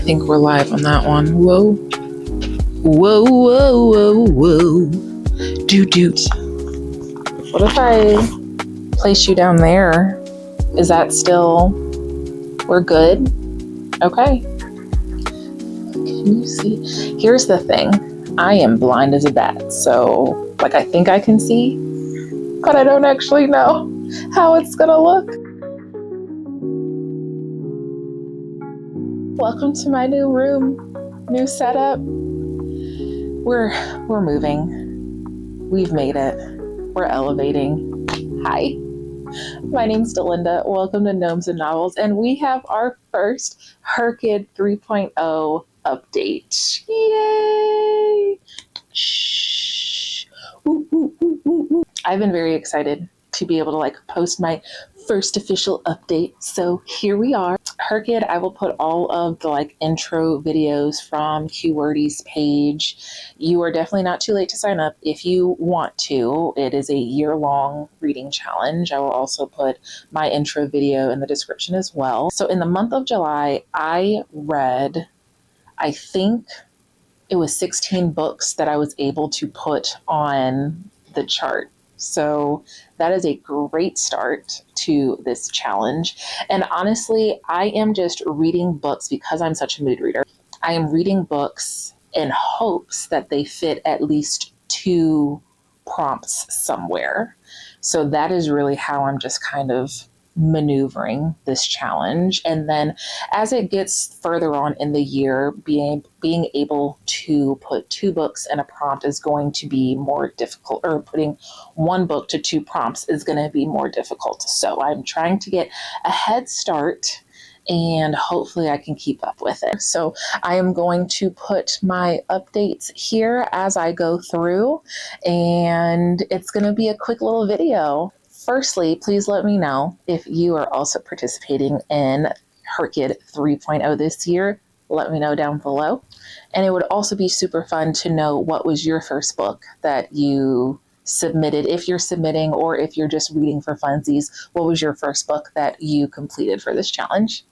think we're live on that one. Whoa. Whoa, whoa, whoa, whoa. Doot. What if I place you down there? Is that still... We're good? Okay. Can you see? Here's the thing. I am blind as a bat, so, like, I think I can see, but I don't actually know how it's gonna look. Welcome to my new room, new setup. We're moving. We've made it. We're elevating. Hi, my name's Delinda. Welcome to Gnomes and Novels, and we have our first HRCYED 3.0 update. Yay! Shh. Ooh, ooh, ooh, ooh, ooh. I've been very excited to be able to post my first official update. So here we are. HRCYED, I will put all of the intro videos from Qwordy's page. You are definitely not too late to sign up if you want to. It is a year-long reading challenge. I will also put my intro video in the description as well. So in the month of July, I read, I think it was 16 books that I was able to put on the chart. So that is a great start to this challenge. And honestly, I am just reading books because I'm such a mood reader. I am reading books in hopes that they fit at least 2 prompts somewhere. So that is really how I'm just kind of maneuvering this challenge. And then as it gets further on in the year, being able to put 2 books in a prompt is going to be more difficult, or putting 1 book to 2 prompts is going to be more difficult. So I'm trying to get a head start, and hopefully I can keep up with it. So I am going to put my updates here as I go through, and it's going to be a quick little video. Firstly, please let me know if you are also participating in HRCYED 3.0 this year. Let me know down below. And it would also be super fun to know what was your first book that you submitted, if you're submitting or if you're just reading for funsies. What was your first book that you completed for this challenge?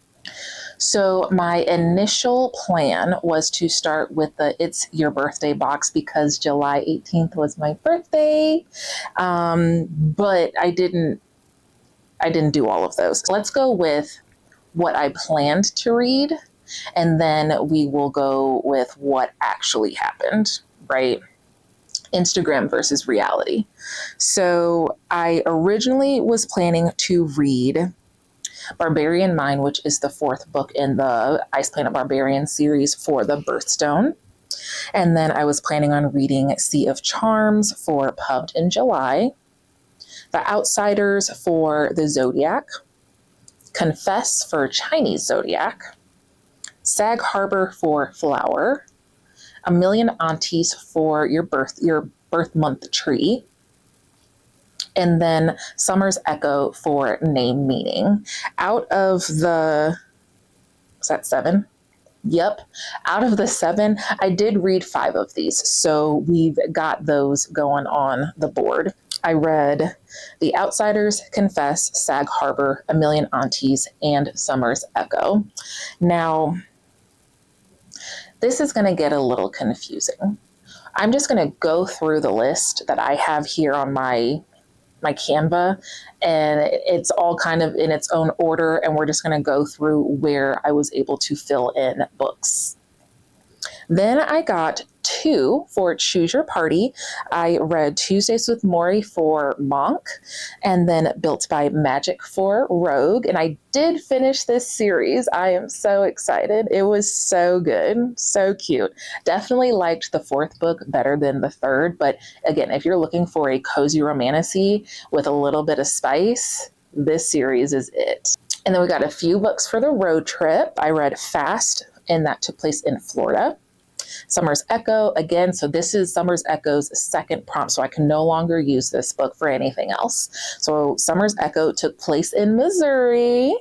So my initial plan was to start with the It's Your Birthday box because July 18th was my birthday, but I didn't do all of those. Let's go with what I planned to read, and then we will go with what actually happened, right? Instagram versus reality. So I originally was planning to read Barbarian Mind, which is the 4th book in the Ice Planet Barbarian series for the Birthstone. And then I was planning on reading Sea of Charms for Pubbed in July, The Outsiders for the Zodiac, Confess for Chinese Zodiac, Sag Harbor for Flower, A Million Aunties for your birth month tree, and then Summer's Echo for Name Meaning. Out of the, was that 7? Yep. Out of the 7, I did read 5 of these. So we've got those going on the board. I read The Outsiders, Confess, Sag Harbor, A Million Aunties, and Summer's Echo. Now, this is going to get a little confusing. I'm just going to go through the list that I have here on my Canva, and it's all kind of in its own order, and we're just going to go through where I was able to fill in books. Then I got 2 for Choose Your Party. I read Tuesdays with Morrie for Monk, and then Built by Magic for Rogue, and I did finish this series. I am so excited. It was so good, so cute. Definitely liked the 4th book better than the 3rd, but again, if you're looking for a cozy romantasy with a little bit of spice, this series is it. And then we got a few books for the road trip. I read Fast, and that took place in Florida. Summer's Echo, again, so this is Summer's Echo's 2nd prompt, so I can no longer use this book for anything else. So Summer's Echo took place in Missouri.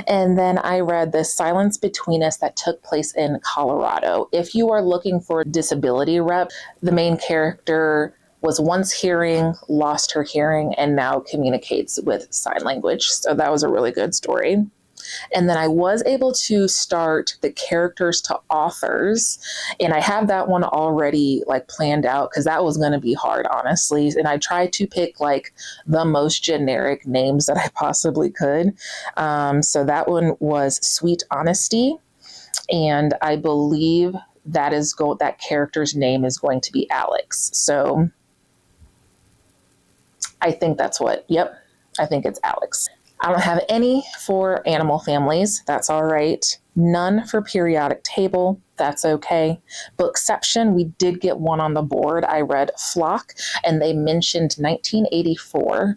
And then I read The Silence Between Us that took place in Colorado. If you are looking for disability rep, the main character was once hearing, lost her hearing, and now communicates with sign language. So that was a really good story. And then I was able to start the characters to authors, and I have that one already like planned out because that was going to be hard, honestly. And I tried to pick like the most generic names that I possibly could. So that one was Sweet Honesty, and I believe that character's name is going to be Alex. So I think that's I think it's Alex. I don't have any for animal families. That's all right. None for periodic table. That's okay. Bookception, we did get one on the board. I read Flock, and they mentioned 1984,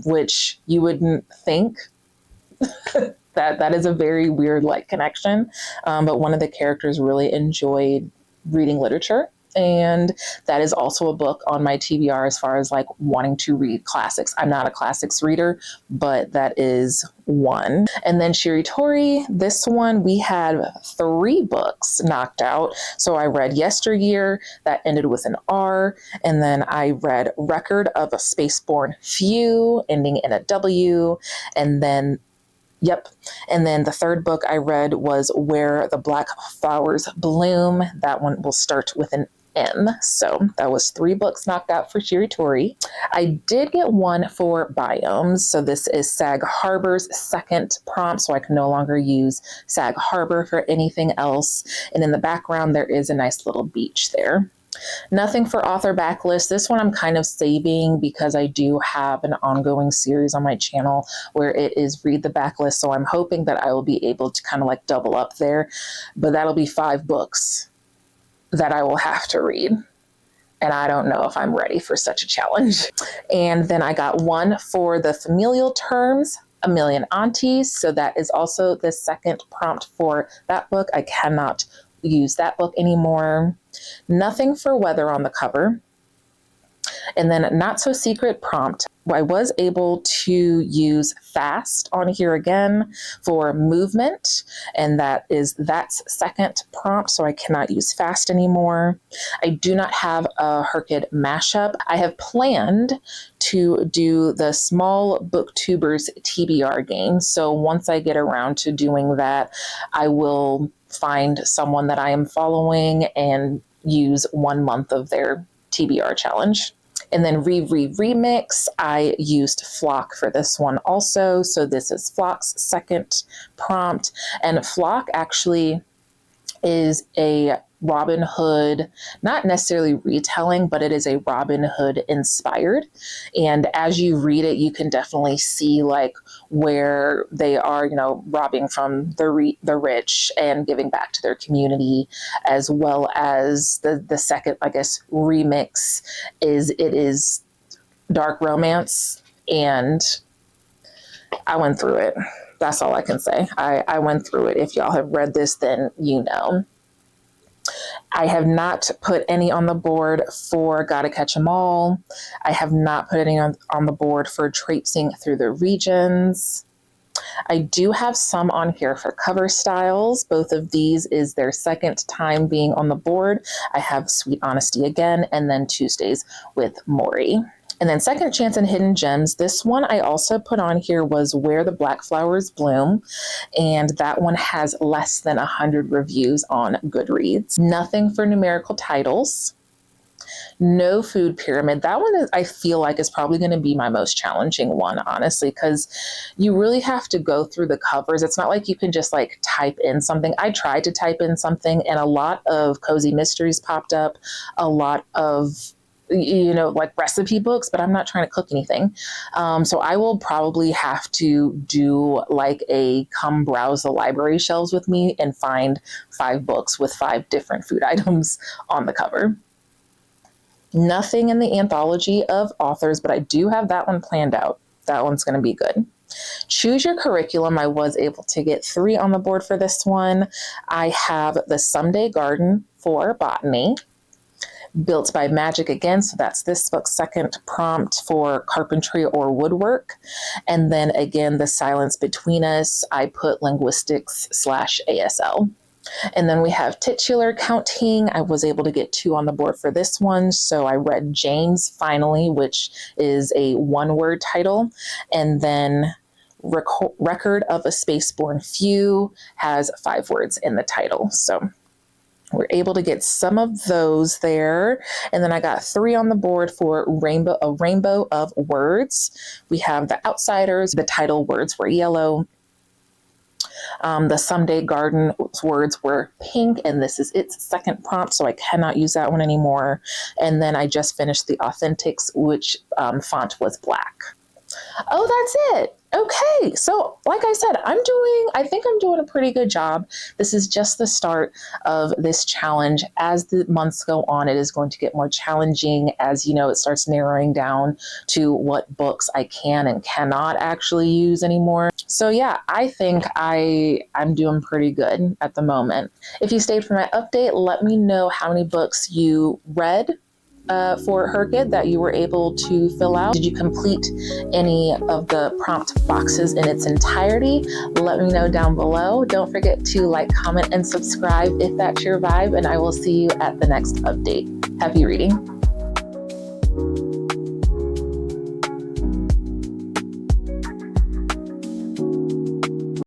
which you wouldn't think. that is a very weird like connection. But one of the characters really enjoyed reading literature. And that is also a book on my TBR as far as like wanting to read classics. I'm not a classics reader, but that is one. And then Shiri Tori, this one, we had 3 books knocked out. So I read Yesteryear, that ended with an R. And then I read Record of a Spaceborne Few, ending in a W. And then And then the 3rd book I read was Where the Black Flowers Bloom. That one will start with an M. So that was 3 books knocked out for Shiri Tori. I did get one for Biomes. So this is Sag Harbor's 2nd prompt. So I can no longer use Sag Harbor for anything else. And in the background, there is a nice little beach there. Nothing for author backlist. This one I'm kind of saving because I do have an ongoing series on my channel where it is read the backlist. So I'm hoping that I will be able to kind of like double up there, but that'll be 5 books that I will have to read. And I don't know if I'm ready for such a challenge. And then I got one for the familial terms, A Million Aunties. So that is also the 2nd prompt for that book. I cannot use that book anymore. Nothing for weather on the cover. And then Not So Secret prompt. I was able to use fast on here again for movement, and that's 2nd prompt, so I cannot use fast anymore. I do not have a Herkid mashup. I have planned to do the small booktubers TBR game, so once I get around to doing that, I will find someone that I am following and use 1 month of their TBR challenge. And then remix, I used Flock for this one also. So this is Flock's 2nd prompt. And Flock actually is a Robin Hood, not necessarily retelling, but it is a Robin Hood inspired. And as you read it, you can definitely see like where they are, robbing from the rich and giving back to their community, as well as the second, I guess, remix is dark romance. And I went through it. That's all I can say. I went through it. If y'all have read this, then you know. I have not put any on the board for Gotta Catch 'Em All. I have not put any on the board for Traipsing Through the Regions. I do have some on here for cover styles. Both of these is their 2nd time being on the board. I have Sweet Honesty again, and then Tuesdays with Morrie. And then Second Chance and Hidden Gems. This one I also put on here was Where the Black Flowers Bloom. And that one has less than 100 reviews on Goodreads. Nothing for numerical titles. No Food Pyramid. That one I feel like is probably going to be my most challenging one, honestly, because you really have to go through the covers. It's not like you can just like type in something. I tried to type in something and a lot of cozy mysteries popped up, a lot of like recipe books, but I'm not trying to cook anything. So I will probably have to do like a come browse the library shelves with me and find 5 books with 5 different food items on the cover. Nothing in the anthology of authors, but I do have that one planned out. That one's going to be good. Choose Your Curriculum. I was able to get 3 on the board for this one. I have The Someday Garden for botany. Built by Magic again, so that's this book's 2nd prompt for carpentry or woodwork. And then again, The Silence Between Us, I put linguistics/ASL. And then we have Titular Counting. I was able to get 2 on the board for this one, so I read James finally, which is a 1-word title. And then Record of a Spaceborne Few has 5 words in the title. So we're able to get some of those there. And then I got 3 on the board for a rainbow of words. We have The Outsiders. The title words were yellow. The Someday Garden words were pink, and this is its second prompt, so I cannot use that one anymore. And then I just finished The Authentics, which font was black. Oh, that's it. Okay. So like I said, I think I'm doing a pretty good job. This is just the start of this challenge. As the months go on, it is going to get more challenging as, it starts narrowing down to what books I can and cannot actually use anymore. So yeah, I think I'm doing pretty good at the moment. If you stayed for my update, let me know how many books you read for HRCYED that you were able to fill out. Did you complete any of the prompt boxes in its entirety? Let me know down below. Don't forget to like, comment, and subscribe if that's your vibe, and I will see you at the next update. Happy reading.